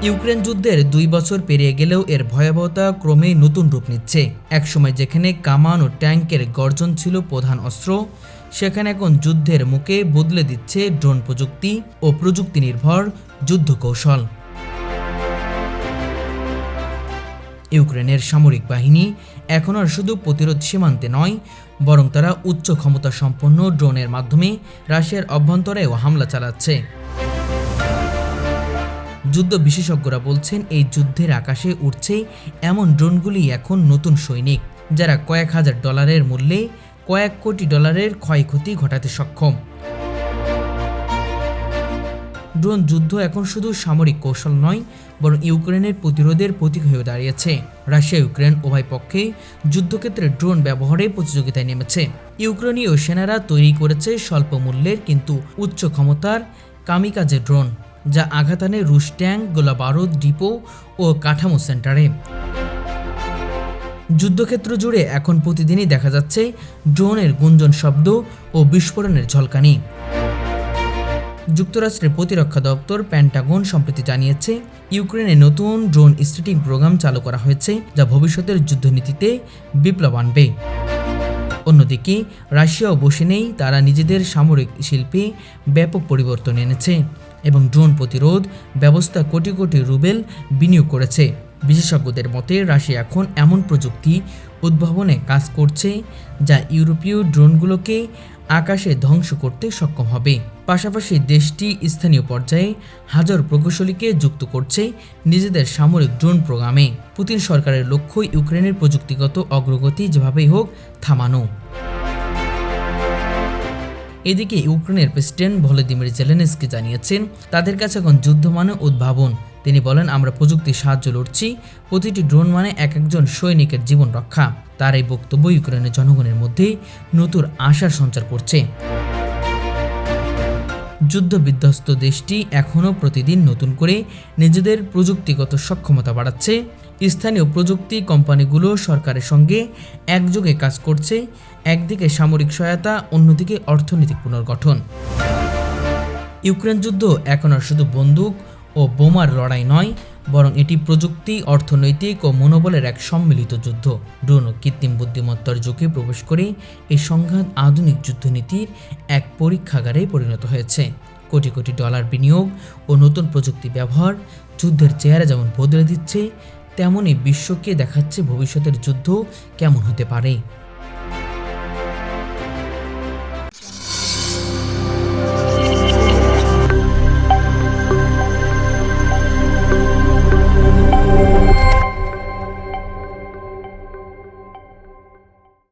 Ukraine যুদ্ধের 2 বছর পেরিয়ে গেলেও এর ভয়াবহতা ক্রমেই নতুন রূপ নিচ্ছে। একসময় যেখানে কামান ও ট্যাঙ্কের গর্জন ছিল প্রধান অস্ত্র, সেখানে এখন যুদ্ধের মুখে বদলে দিচ্ছে ড্রোন প্রযুক্তি ও প্রযুক্তি নির্ভর যুদ্ধ কৌশল। ইউক্রেনের সামরিক বাহিনী এখন আর শুধু প্রতিরোধ সীমান্তে নয়, বরং তারা উচ্চ ক্ষমতা সম্পন্ন ড্রোনের মাধ্যমে রাশিয়ার অভ্যন্তরেও হামলা চালাচ্ছে। যুদ্ধ বিশেষজ্ঞরা বলছেন, এই যুদ্ধের আকাশে উঠছে এমন ড্রোনগুলি এখন নতুন সৈনিক, যারা কয়েক হাজার ডলারের মূল্যে কয়েক কোটি ডলারের ক্ষয়ক্ষতি ঘটাতে সক্ষম। ড্রোন যুদ্ধ এখন শুধু সামরিক কৌশল নয়, বরং ইউক্রেনের প্রতিরোধের প্রতীক হয়ে দাঁড়িয়েছে। রাশিয়া ইউক্রেন উভয় পক্ষে যুদ্ধক্ষেত্রে ড্রোন ব্যবহারে প্রতিযোগিতায় নেমেছে। ইউক্রেনীয় সেনারা তৈরি করেছে স্বল্প মূল্যের কিন্তু উচ্চ ক্ষমতার কামিকাজে ড্রোন, যা আঘাত আনে রুশ ট্যাঙ্ক, গোলাবারুদ ডিপো ও কাঠামো সেন্টারে। যুদ্ধক্ষেত্র জুড়ে এখন প্রতিদিনই দেখা যাচ্ছে ড্রোনের গুঞ্জন শব্দ ও বিস্ফোরণের ঝলকানি। যুক্তরাষ্ট্রের প্রতিরক্ষা দপ্তর পেন্টাগন সম্প্রতি জানিয়েছে, ইউক্রেনে নতুন ড্রোন স্ট্যাটিং প্রোগ্রাম চালু করা হয়েছে, যা ভবিষ্যতের যুদ্ধনীতিতে বিপ্লব আনবে। অন্যদিকে রাশিয়াও বসে নেই, তারা নিজেদের সামরিক শিল্পে ব্যাপক পরিবর্তন এনেছে এবং ড্রোন প্রতিরোধ ব্যবস্থা কোটি কোটি রুবেল বিনিয়োগ করেছে। বিশেষজ্ঞদের মতে রাশিয়া এখন এমন প্রযুক্তি উদ্ভাবনে কাজ করছে, যা ইউরোপীয় ড্রোনগুলোকে আকাশে ধ্বংস করতে সক্ষম হবে। পাশাপাশি দেশটি স্থানীয় পর্যায়ে হাজার প্রকৌশলীকে যুক্ত করছে নিজেদের সামরিক ড্রোন প্রোগ্রামে। পুতিন সরকারের লক্ষ্য ইউক্রেনের প্রযুক্তিগত অগ্রগতি যেভাবেই হোক থামানো। এদিকে ইউক্রেনের প্রেসিডেন্ট ভলোদিমির জেলেনস্কি জানিয়েছেন, তাদের কাছে এখন যুদ্ধ মানে উদ্ভাবন। তিনি বলেন, আমরা প্রযুক্তির সাহায্য লড়ছি, প্রতিটি ড্রোন মানে এক একজন সৈনিকের জীবন রক্ষা। তার এই বক্তব্য ইউক্রেনের জনগণের মধ্যে নতুন আশার সঞ্চার করছে। যুদ্ধ বিধ্বস্ত দেশটি এখনও প্রতিদিন নতুন করে নিজেদের প্রযুক্তিগত সক্ষমতা বাড়াচ্ছে। স্থানীয় প্রযুক্তি কোম্পানিগুলো সরকারের সঙ্গে একযোগে কাজ করছে, একদিকে সামরিক সহায়তা, অন্যদিকে অর্থনৈতিক পুনর্গঠন। ইউক্রেন যুদ্ধ এখন আর শুধু বন্দুক ও বোমার লড়াই নয়, বরং এটি প্রযুক্তি, অর্থনৈতিক ও মনোবলের এক সম্মিলিত যুদ্ধ। ড্রোন ও কৃত্রিম বুদ্ধিমত্তার যুগে প্রবেশ করে এই সংঘাত আধুনিক যুদ্ধনীতির এক পরীক্ষাগারে পরিণত হয়েছে। কোটি কোটি ডলার বিনিয়োগ ও নতুন প্রযুক্তি ব্যবহার যুদ্ধের চেহারা যেমন বদলে দিচ্ছে, তেমনই বিশ্বকে দেখাচ্ছে ভবিষ্যতের যুদ্ধ কেমন হতে পারে।